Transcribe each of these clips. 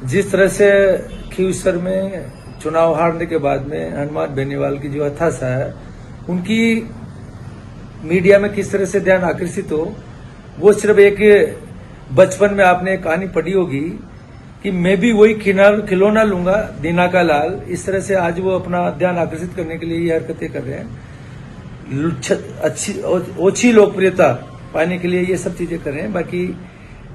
जिस तरह से खींवसर में चुनाव हारने के बाद में हनुमान बेनीवाल की जो हताशा है, उनकी मीडिया में किस तरह से ध्यान आकर्षित हो, वो सिर्फ एक बचपन में आपने एक कहानी पढ़ी होगी कि मैं भी वही खिलौना लूंगा दीना का लाल। इस तरह से आज वो अपना ध्यान आकर्षित करने के लिए ये हरकतें कर रहे हैं, अच्छी ओछी लोकप्रियता पाने के लिए ये सब चीजें कर रहे हैं। बाकी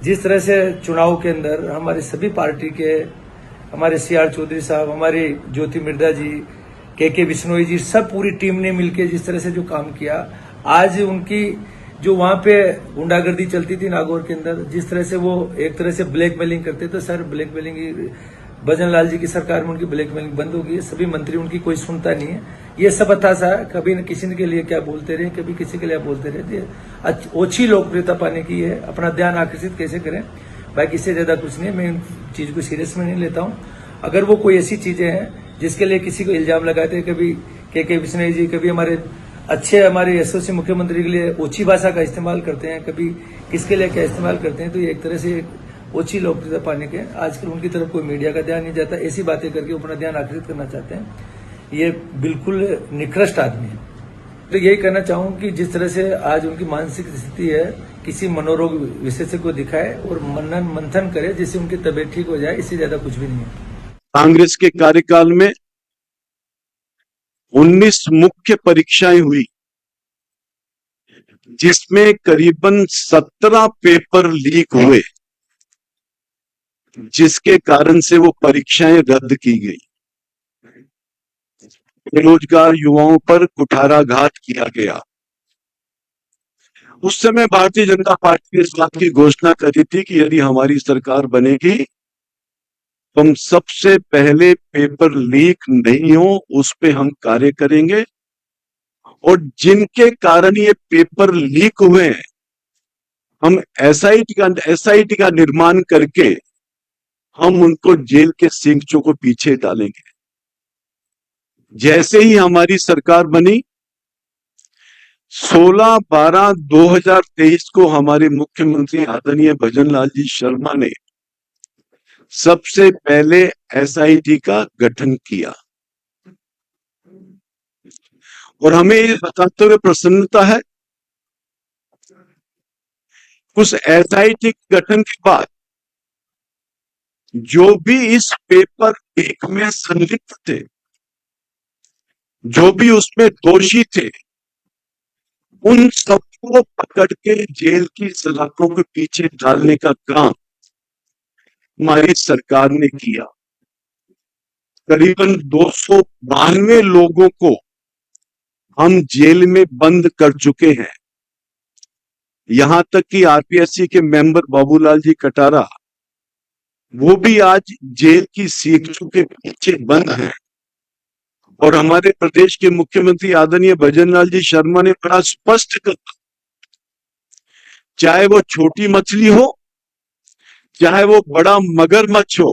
जिस तरह से चुनाव के अंदर हमारे सभी पार्टी के, हमारे सीआर चौधरी साहब, हमारे ज्योति मिर्धा जी, के बिश्नोई जी, सब पूरी टीम ने मिलकर जिस तरह से जो काम किया, आज उनकी जो वहां पे गुंडागर्दी चलती थी नागौर के अंदर, जिस तरह से वो एक तरह से ब्लैकमेलिंग करते थे, सर ब्लैकमेलिंग भजन लाल जी की सरकार में उनकी ब्लैकमेलिंग बंद हो गई है। सभी मंत्री उनकी कोई सुनता नहीं है। ये सब हताशा है, कभी न किसी के लिए क्या बोलते रहे, कभी किसी के लिए बोलते रहते। ओछी लोकप्रियता पाने की है, अपना ध्यान आकर्षित कैसे करें, बाकी इससे ज्यादा कुछ नहीं है। मैं इन चीज को सीरियस में नहीं लेता हूं। अगर वो कोई ऐसी चीजें हैं जिसके लिए किसी को इल्जाम लगाते हैं, कभी के बिश्नोई जी, कभी हमारे यशस्वी मुख्यमंत्री के लिए ओछी भाषा का इस्तेमाल करते हैं, कभी किसके लिए क्या इस्तेमाल करते हैं, तो ये एक तरह से ओछी लोकप्रियता पाने के आजकल उनकी तरफ कोई मीडिया का ध्यान नहीं जाता। ऐसी बातें करके अपना ध्यान आकर्षित करना चाहते हैं। ये बिल्कुल निकृष्ट आदमी है। तो यही कहना चाहूंगा कि जिस तरह से आज उनकी मानसिक स्थिति है, किसी मनोरोग विशेषज्ञ को दिखाए और मनन मंथन करे जिससे उनकी तबीयत ठीक हो जाए, इससे ज्यादा कुछ भी नहीं है। कांग्रेस के कार्यकाल में 19 मुख्य परीक्षाएं हुई, जिसमें करीबन 17 पेपर लीक हुए, जिसके कारण से वो परीक्षाएं रद्द की गई। बेरोजगार युवाओं पर कुठाराघात किया गया। उस समय भारतीय जनता पार्टी ने इस बात की घोषणा करी थी कि यदि हमारी सरकार बनेगी तो हम सबसे पहले पेपर लीक नहीं हो उस पे हम कार्य करेंगे, और जिनके कारण ये पेपर लीक हुए हैं, हम एसआईटी का निर्माण करके हम उनको जेल के सींगचों को पीछे डालेंगे। जैसे ही हमारी सरकार बनी, 16/12/2023 को हमारे मुख्यमंत्री आदरणीय भजन लाल जी शर्मा ने सबसे पहले एसआईटी का गठन किया। और हमें ये बताते हुए प्रसन्नता है, उस एसआईटी गठन के बाद जो भी इस पेपर लीक में संलिप्त थे, जो भी उसमें दोषी थे, उन सबको पकड़ के जेल की सलाखों के पीछे डालने का काम हमारी सरकार ने किया। करीबन 292 लोगों को हम जेल में बंद कर चुके हैं। यहां तक कि आरपीएससी के मेंबर बाबूलाल जी कटारा, वो भी आज जेल की सीखों के पीछे बंद हैं। और हमारे प्रदेश के मुख्यमंत्री आदरणीय भजन लाल जी शर्मा ने बड़ा स्पष्ट कहा, चाहे वो छोटी मछली हो, चाहे वो बड़ा मगरमच्छ हो,